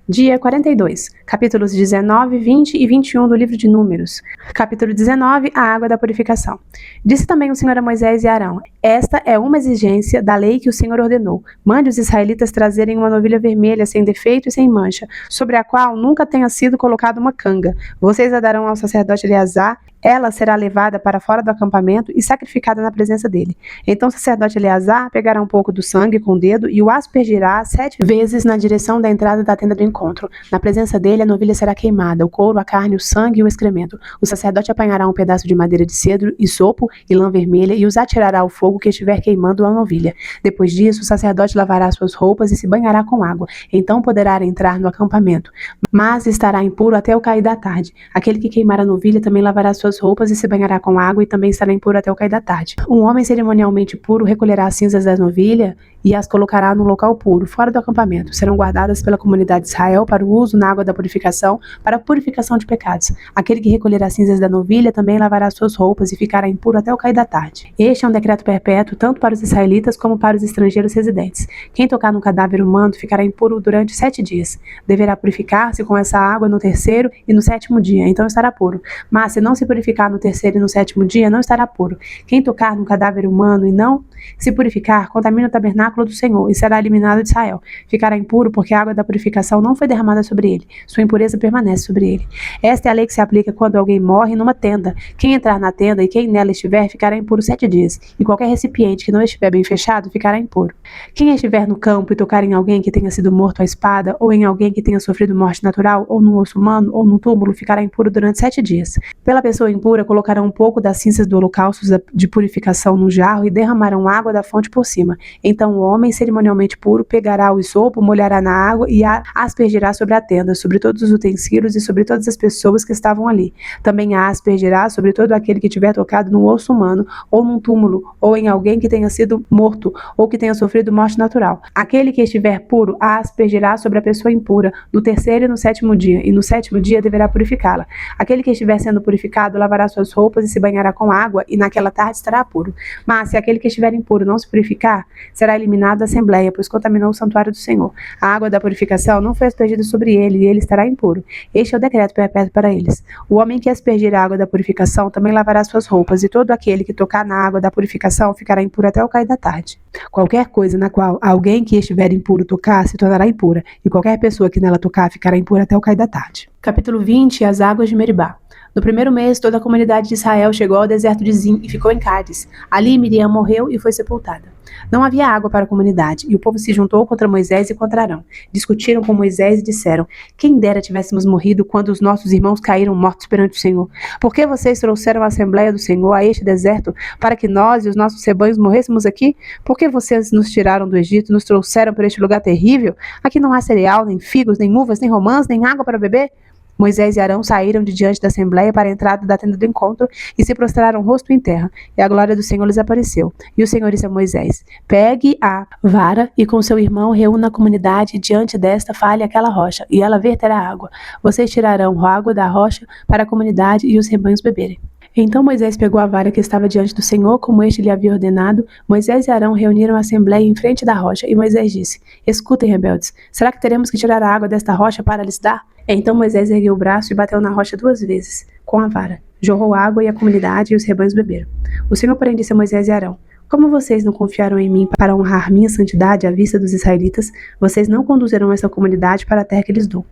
Dia 42, capítulos 19, 20 e 21 do livro de Números. Capítulo 19, a água da purificação. Disse também o Senhor a Moisés e a Arão: esta é uma exigência da lei que o Senhor ordenou. Mande os israelitas trazerem uma novilha vermelha, sem defeito e sem mancha, sobre a qual nunca tenha sido colocada uma canga. Vocês a darão ao sacerdote Eleazar. Ela será levada para fora do acampamento e sacrificada na presença dele. Então o sacerdote Eleazar pegará um pouco do sangue com o dedo e o aspergirá 7 vezes na direção da entrada da tenda do encontro. Na presença dele, a novilha será queimada, o couro, a carne, o sangue e o excremento. O sacerdote apanhará um pedaço de madeira de cedro, isopo e lã vermelha e os atirará ao fogo que estiver queimando a novilha. Depois disso, o sacerdote lavará suas roupas e se banhará com água. Então poderá entrar no acampamento, mas estará impuro até o cair da tarde. Aquele que queimar a novilha também lavará suas roupas e se banhará com água e também estará impuro até o cair da tarde. Um homem cerimonialmente puro recolherá as cinzas da novilha e as colocará num local puro, fora do acampamento. Serão guardadas pela comunidade de Israel para o uso na água da purificação, para a purificação de pecados. Aquele que recolherá as cinzas da novilha também lavará suas roupas e ficará impuro até o cair da tarde. Este é um decreto perpétuo tanto para os israelitas como para os estrangeiros residentes. Quem tocar num cadáver humano ficará impuro durante 7 dias. Deverá purificar-se com essa água no 3º e no 7º dia, então estará puro. Mas se não se purificar no 3º e no 7º dia, não estará puro. Quem tocar num cadáver humano e não se purificar, contamina o tabernáculo do Senhor e será eliminado de Israel. Ficará impuro porque a água da purificação não foi derramada sobre ele. Sua impureza permanece sobre ele. Esta é a lei que se aplica quando alguém morre numa tenda. Quem entrar na tenda e quem nela estiver ficará impuro 7 dias. E qualquer recipiente que não estiver bem fechado ficará impuro. Quem estiver no campo e tocar em alguém que tenha sido morto à espada, ou em alguém que tenha sofrido morte natural, ou num osso humano, ou num túmulo, ficará impuro durante 7 dias. Pela pessoa impura, colocarão um pouco das cinzas do holocausto de purificação num jarro e derramarão água da fonte por cima. Então o homem cerimonialmente puro pegará o isopo, molhará na água e a aspergirá sobre a tenda, sobre todos os utensílios e sobre todas as pessoas que estavam ali. Também a aspergirá sobre todo aquele que tiver tocado num osso humano, ou num túmulo, ou em alguém que tenha sido morto, ou que tenha sofrido morte natural. Aquele que estiver puro a aspergirá sobre a pessoa impura, no 3º e no 7º dia, e no 7º dia deverá purificá-la. Aquele que estiver sendo purificado lavará suas roupas e se banhará com água, e naquela tarde estará puro. Mas se aquele que estiver impuro não se purificar, será eliminado da assembleia, pois contaminou o santuário do Senhor. A água da purificação não foi aspergida sobre ele, e ele estará impuro. Este é o decreto perpétuo para eles. O homem que aspergir a água da purificação também lavará suas roupas, e todo aquele que tocar na água da purificação ficará impuro até o cair da tarde. Qualquer coisa na qual alguém que estiver impuro tocar se tornará impura, e qualquer pessoa que nela tocar ficará impura até o cair da tarde. Capítulo 20, as águas de Meribá. No 1º mês, toda a comunidade de Israel chegou ao deserto de Zim e ficou em Cádiz. Ali Miriam morreu e foi sepultada. Não havia água para a comunidade, e o povo se juntou contra Moisés e contra Arão. Discutiram com Moisés e disseram: quem dera tivéssemos morrido quando os nossos irmãos caíram mortos perante o Senhor. Por que vocês trouxeram a Assembleia do Senhor a este deserto, para que nós e os nossos rebanhos morrêssemos aqui? Por que vocês nos tiraram do Egito e nos trouxeram para este lugar terrível? Aqui não há cereal, nem figos, nem uvas, nem romãs, nem água para beber? Moisés e Arão saíram de diante da assembleia para a entrada da tenda do encontro e se prostraram rosto em terra, e a glória do Senhor lhes apareceu. E o Senhor disse a Moisés: pegue a vara e com seu irmão reúna a comunidade, e diante desta fale aquela rocha, e ela verterá água. Vocês tirarão água da rocha para a comunidade e os rebanhos beberem. Então Moisés pegou a vara que estava diante do Senhor, como este lhe havia ordenado. Moisés e Arão reuniram a assembleia em frente da rocha, e Moisés disse: escutem, rebeldes, será que teremos que tirar a água desta rocha para lhes dar? Então Moisés ergueu o braço e bateu na rocha 2 vezes, com a vara. Jorrou água e a comunidade e os rebanhos beberam. O Senhor, porém, disse a Moisés e Arão: como vocês não confiaram em mim para honrar minha santidade à vista dos israelitas, vocês não conduzirão essa comunidade para a terra que lhes dou.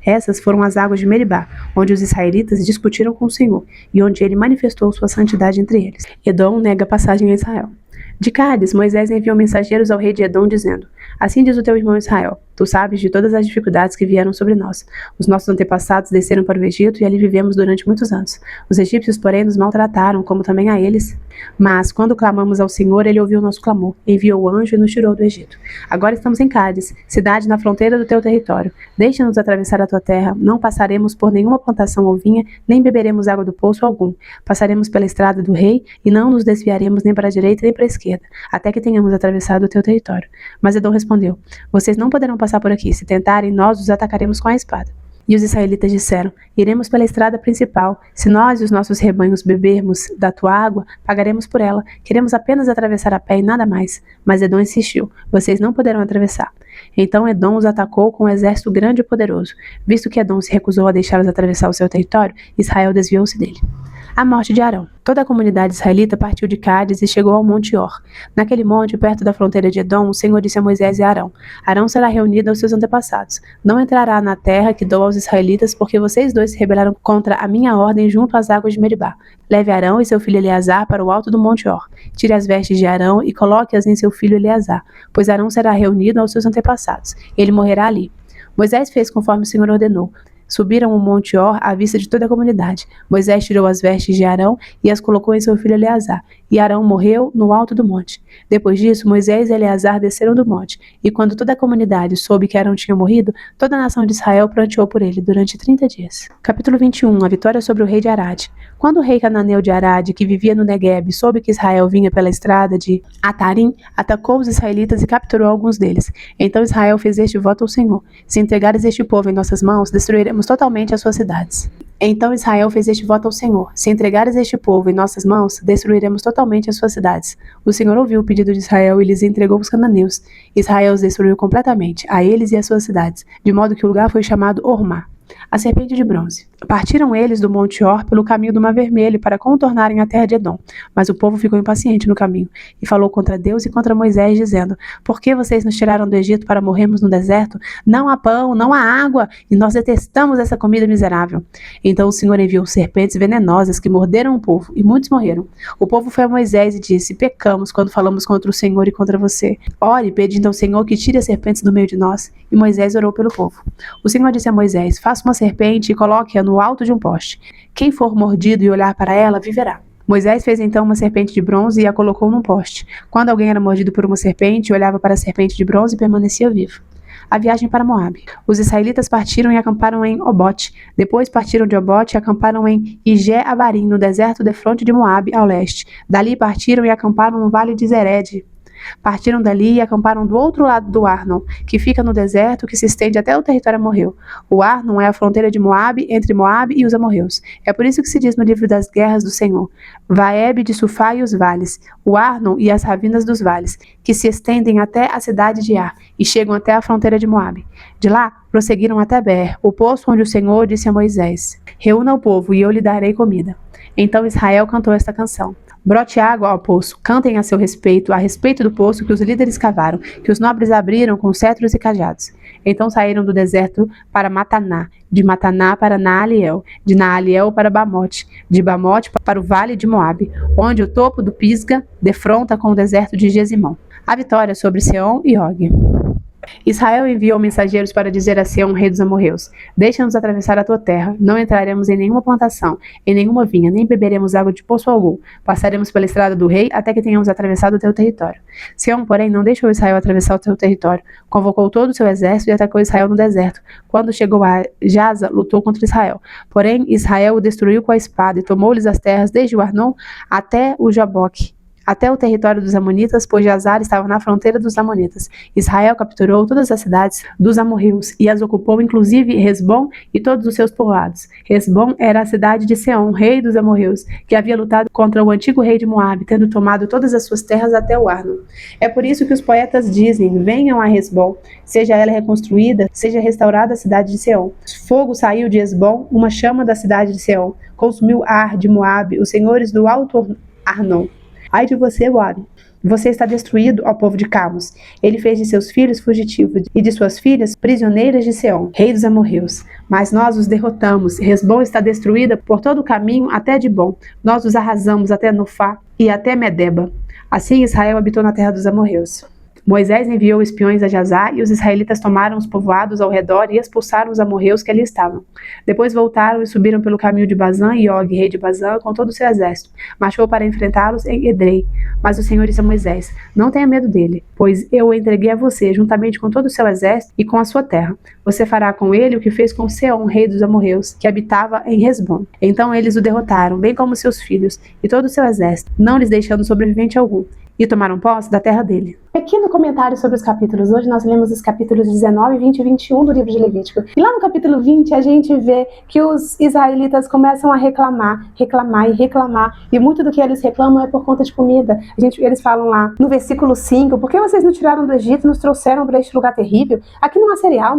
Essas foram as águas de Meribá, onde os israelitas discutiram com o Senhor, e onde ele manifestou sua santidade entre eles. Edom nega passagem a Israel. De Cádiz, Moisés enviou mensageiros ao rei de Edom, dizendo: assim diz o teu irmão Israel: tu sabes de todas as dificuldades que vieram sobre nós. Os nossos antepassados desceram para o Egito e ali vivemos durante muitos anos. Os egípcios, porém, nos maltrataram, como também a eles. Mas, quando clamamos ao Senhor, ele ouviu o nosso clamor, enviou o anjo e nos tirou do Egito. Agora estamos em Cádiz, cidade na fronteira do teu território. Deixa-nos atravessar a tua terra, não passaremos por nenhuma plantação ou vinha, nem beberemos água do poço algum. Passaremos pela estrada do rei e não nos desviaremos nem para a direita nem para a esquerda, até que tenhamos atravessado o teu território. Mas Edom respondeu: vocês não poderão passar por aqui. Se tentarem, nós os atacaremos com a espada. E os israelitas disseram: iremos pela estrada principal. Se nós e os nossos rebanhos bebermos da tua água, pagaremos por ela. Queremos apenas atravessar a pé e nada mais. Mas Edom insistiu: vocês não poderão atravessar. Então Edom os atacou com um exército grande e poderoso. Visto que Edom se recusou a deixá-los atravessar o seu território, Israel desviou-se dele. A morte de Arão. Toda a comunidade israelita partiu de Cádiz e chegou ao Monte Or. Naquele monte, perto da fronteira de Edom, o Senhor disse a Moisés e a Arão: Arão será reunido aos seus antepassados. Não entrará na terra que dou aos israelitas, porque vocês dois se rebelaram contra a minha ordem junto às águas de Meribá. Leve Arão e seu filho Eleazar para o alto do Monte Or. Tire as vestes de Arão e coloque-as em seu filho Eleazar, pois Arão será reunido aos seus antepassados. Ele morrerá ali. Moisés fez conforme o Senhor ordenou. Subiram o Monte Or à vista de toda a comunidade. Moisés tirou as vestes de Arão e as colocou em seu filho Eleazar. E Arão morreu no alto do monte. Depois disso, Moisés e Eleazar desceram do monte. E quando toda a comunidade soube que Arão tinha morrido, toda a nação de Israel pranteou por ele durante 30 dias. Capítulo 21. A vitória sobre o rei de Arade. Quando o rei cananeu de Arade, que vivia no Negueb, soube que Israel vinha pela estrada de Atarim, atacou os israelitas e capturou alguns deles. Então Israel fez este voto ao Senhor: se entregares este povo em nossas mãos, destruiremos totalmente as suas cidades. Então Israel fez este voto ao Senhor: se entregares este povo em nossas mãos, destruiremos totalmente as suas cidades. O Senhor ouviu o pedido de Israel e lhes entregou os cananeus. Israel os destruiu completamente, a eles e as suas cidades, de modo que o lugar foi chamado Ormá. A serpente de bronze. Partiram eles do Monte Or pelo caminho do Mar Vermelho para contornarem a terra de Edom. Mas o povo ficou impaciente no caminho e falou contra Deus e contra Moisés, dizendo: por que vocês nos tiraram do Egito para morrermos no deserto? Não há pão, não há água, e nós detestamos essa comida miserável. Então o Senhor enviou serpentes venenosas que morderam o povo, e muitos morreram. O povo foi a Moisés e disse: pecamos quando falamos contra o Senhor e contra você. Ore, pedindo ao Senhor que tire as serpentes do meio de nós. E Moisés orou pelo povo. O Senhor disse a Moisés: faça uma serpente e coloque-a no alto de um poste. Quem for mordido e olhar para ela, viverá. Moisés fez então uma serpente de bronze e a colocou num poste. Quando alguém era mordido por uma serpente, olhava para a serpente de bronze e permanecia vivo. A viagem para Moabe. Os israelitas partiram e acamparam em Obote. Depois partiram de Obote e acamparam em Ijé-Abarim, no deserto defronte de Moabe, ao leste. Dali partiram e acamparam no vale de Zered. Partiram dali e acamparam do outro lado do Arnon, que fica no deserto, que se estende até o território amorreu. O Arnon é a fronteira de Moabe, entre Moabe e os amorreus. É por isso que se diz no livro das guerras do Senhor: Vaeb de Sufá e os vales, o Arnon e as ravinas dos vales, que se estendem até a cidade de Ar, e chegam até a fronteira de Moabe. De lá, prosseguiram até Ber, o poço onde o Senhor disse a Moisés: reúna o povo e eu lhe darei comida. Então Israel cantou esta canção: brote água ao poço, cantem a seu respeito, a respeito do poço que os líderes cavaram, que os nobres abriram com cetros e cajados. Então saíram do deserto para Mataná, de Mataná para Naaliel, de Naaliel para Bamote, de Bamote para o vale de Moabe, onde o topo do Pisga defronta com o deserto de Gesimão. A vitória sobre Seom e Og. Israel enviou mensageiros para dizer a Seom, rei dos amorreus: deixa-nos atravessar a tua terra, não entraremos em nenhuma plantação, em nenhuma vinha, nem beberemos água de poço algum. Passaremos pela estrada do rei até que tenhamos atravessado o teu território. Seom, porém, não deixou Israel atravessar o seu território. Convocou todo o seu exército e atacou Israel no deserto. Quando chegou a Jaza, lutou contra Israel. Porém, Israel o destruiu com a espada e tomou-lhes as terras desde o Arnon até o Jaboque, até o território dos amonitas, pois Jazar estava na fronteira dos amonitas. Israel capturou todas as cidades dos amorreus e as ocupou, inclusive Hesbom e todos os seus povoados. Hesbom era a cidade de Seom, rei dos amorreus, que havia lutado contra o antigo rei de Moabe, tendo tomado todas as suas terras até o Arnon. É por isso que os poetas dizem: venham a Hesbom, seja ela reconstruída, seja restaurada a cidade de Seom. Fogo saiu de Hesbom, uma chama da cidade de Seom, consumiu Ar de Moabe, os senhores do alto Arnon. Ai de você, Moabe! Você está destruído, ó povo de Camos. Ele fez de seus filhos fugitivos e de suas filhas prisioneiras de Seom, rei dos amorreus. Mas nós os derrotamos. Hesbom está destruída por todo o caminho até Dibom. Nós os arrasamos até Nofá e até Medeba. Assim Israel habitou na terra dos amorreus. Moisés enviou espiões a Jazar e os israelitas tomaram os povoados ao redor e expulsaram os amorreus que ali estavam. Depois voltaram e subiram pelo caminho de Bazã e Og, rei de Bazã, com todo o seu exército. Marchou para enfrentá-los em Edrei. Mas o Senhor disse a Moisés: não tenha medo dele, pois eu o entreguei a você, juntamente com todo o seu exército e com a sua terra. Você fará com ele o que fez com Seom, rei dos amorreus, que habitava em Hesbom. Então eles o derrotaram, bem como seus filhos, e todo o seu exército, não lhes deixando sobrevivente algum. e tomaram posse da terra dele. Pequeno comentário sobre os capítulos. Hoje nós lemos os capítulos 19, 20 e 21 do livro de Levítico. E lá no capítulo 20 a gente vê que os israelitas começam a reclamar. E muito do que eles reclamam é por conta de comida. Eles falam lá no versículo 5, por que vocês não tiraram do Egito e nos trouxeram para este lugar terrível? Aqui não há cereal,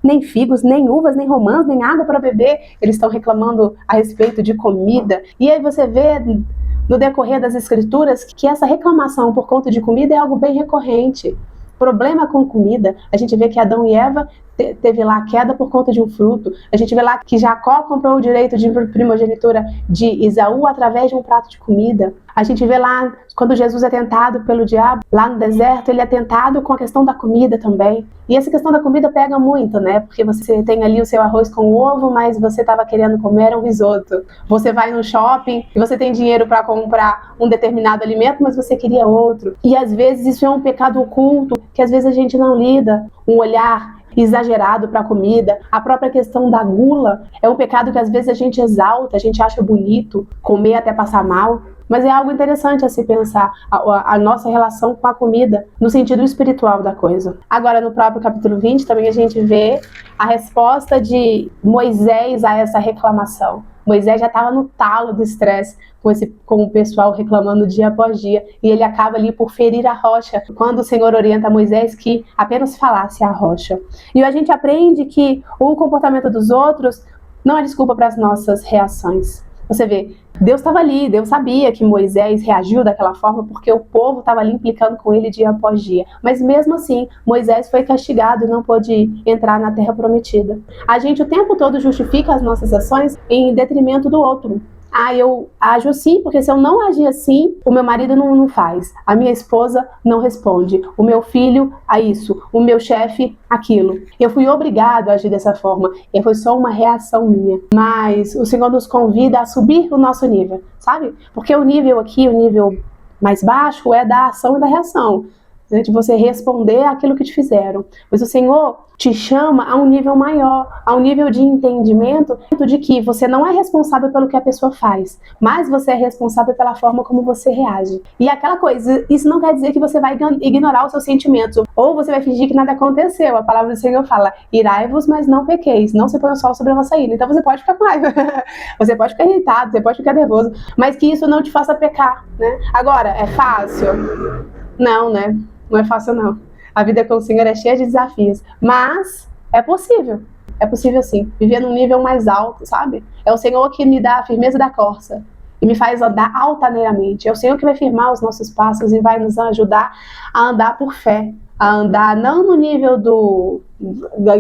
nem figos, nem uvas, nem romãs, nem água para beber. Eles estão reclamando a respeito de comida. E aí você vê no decorrer das escrituras que essa reclamação por conta de comida é algo bem recorrente. Problema com comida, a gente vê que Adão e Eva teve lá a queda por conta de um fruto. A gente vê lá que Jacó comprou o direito de primogenitura de Esaú através de um prato de comida. A gente vê lá, quando Jesus é tentado pelo diabo, lá no deserto, ele é tentado com a questão da comida também. E essa questão da comida pega muito, né? Porque você tem ali o seu arroz com ovo, mas você estava querendo comer um risoto. Você vai no shopping e você tem dinheiro para comprar um determinado alimento, mas você queria outro. E às vezes isso é um pecado oculto, que às vezes a gente não lida. Um olhar exagerado para a comida, a própria questão da gula é um pecado que às vezes a gente exalta, a gente acha bonito comer até passar mal, mas é algo interessante a se pensar a nossa relação com a comida no sentido espiritual da coisa. Agora no próprio capítulo 20 também a gente vê a resposta de Moisés a essa reclamação. Moisés já estava no talo do estresse com o pessoal reclamando dia após dia, e ele acaba ali por ferir a rocha, quando o Senhor orienta Moisés que apenas falasse a rocha. E a gente aprende que o comportamento dos outros não é desculpa para as nossas reações. Você vê, Deus estava ali, Deus sabia que Moisés reagiu daquela forma porque o povo estava ali implicando com ele dia após dia. Mas mesmo assim, Moisés foi castigado e não pôde entrar na terra prometida. A gente o tempo todo justifica as nossas ações em detrimento do outro. Eu ajo assim, porque se eu não agir assim, o meu marido não faz, a minha esposa não responde, o meu filho a isso, o meu chefe aquilo. Eu fui obrigado a agir dessa forma, e foi só uma reação minha. Mas o Senhor nos convida a subir o nosso nível, sabe? Porque o nível aqui, o nível mais baixo é da ação e da reação, né? De você responder àquilo que te fizeram. Mas o Senhor te chama a um nível maior, a um nível de entendimento de que você não é responsável pelo que a pessoa faz, mas você é responsável pela forma como você reage. E aquela coisa, isso não quer dizer que você vai ignorar os seus sentimentos, ou você vai fingir que nada aconteceu. A palavra do Senhor fala, irai-vos, mas não pequeis, não se põe o sol sobre a vossa ira. Então você pode ficar com raiva, você pode ficar irritado, você pode ficar nervoso, mas que isso não te faça pecar, né? Agora, é fácil? Não, né? Não é fácil não. A vida com o Senhor é cheia de desafios, mas é possível sim, viver num nível mais alto, sabe? É o Senhor que me dá a firmeza da corça e me faz andar altaneiramente. É o Senhor que vai firmar os nossos passos e vai nos ajudar a andar por fé, a andar não no nível do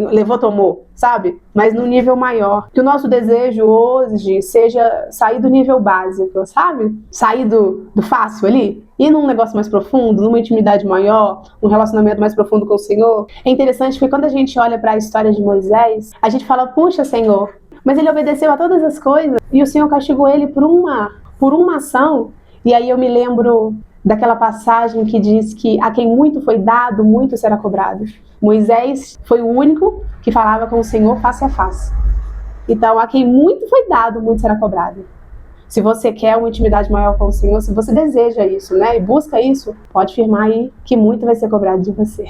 levou, tomou, sabe? Mas no nível maior. Que o nosso desejo hoje seja sair do nível básico, sabe? Sair do fácil ali, ir num negócio mais profundo, numa intimidade maior, um relacionamento mais profundo com o Senhor. É interessante porque quando a gente olha para a história de Moisés, a gente fala, puxa, Senhor, mas ele obedeceu a todas as coisas e o Senhor castigou ele por uma ação. E aí eu me lembro daquela passagem que diz que a quem muito foi dado, muito será cobrado. Moisés foi o único que falava com o Senhor face a face. Então, a quem muito foi dado, muito será cobrado. Se você quer uma intimidade maior com o Senhor, se você deseja isso, né, e busca isso, pode firmar aí que muito vai ser cobrado de você.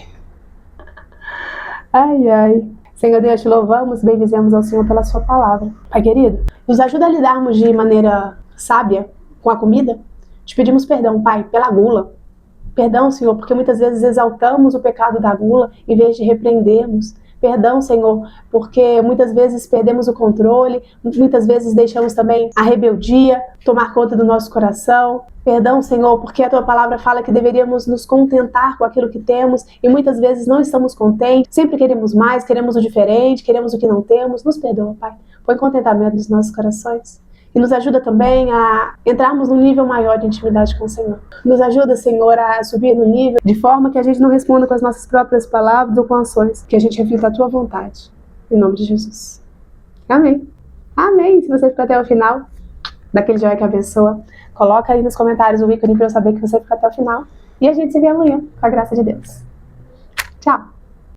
Ai, ai. Senhor Deus, te louvamos, bendizemos ao Senhor pela sua palavra. Pai querido, nos ajuda a lidarmos de maneira sábia com a comida. Te pedimos perdão, Pai, pela gula. Perdão, Senhor, porque muitas vezes exaltamos o pecado da gula em vez de repreendermos. Perdão, Senhor, porque muitas vezes perdemos o controle, muitas vezes deixamos também a rebeldia tomar conta do nosso coração. Perdão, Senhor, porque a Tua palavra fala que deveríamos nos contentar com aquilo que temos e muitas vezes não estamos contentes, sempre queremos mais, queremos o diferente, queremos o que não temos. Nos perdoa, Pai. Põe contentamento nos nossos corações. E nos ajuda também a entrarmos num nível maior de intimidade com o Senhor. Nos ajuda, Senhor, a subir no nível de forma que a gente não responda com as nossas próprias palavras ou com ações, que a gente reflita a Tua vontade. Em nome de Jesus. Amém. Amém. Se você ficou até o final, daquele joia que abençoa, coloca aí nos comentários o ícone para eu saber que você ficou até o final. E a gente se vê amanhã, com a graça de Deus. Tchau.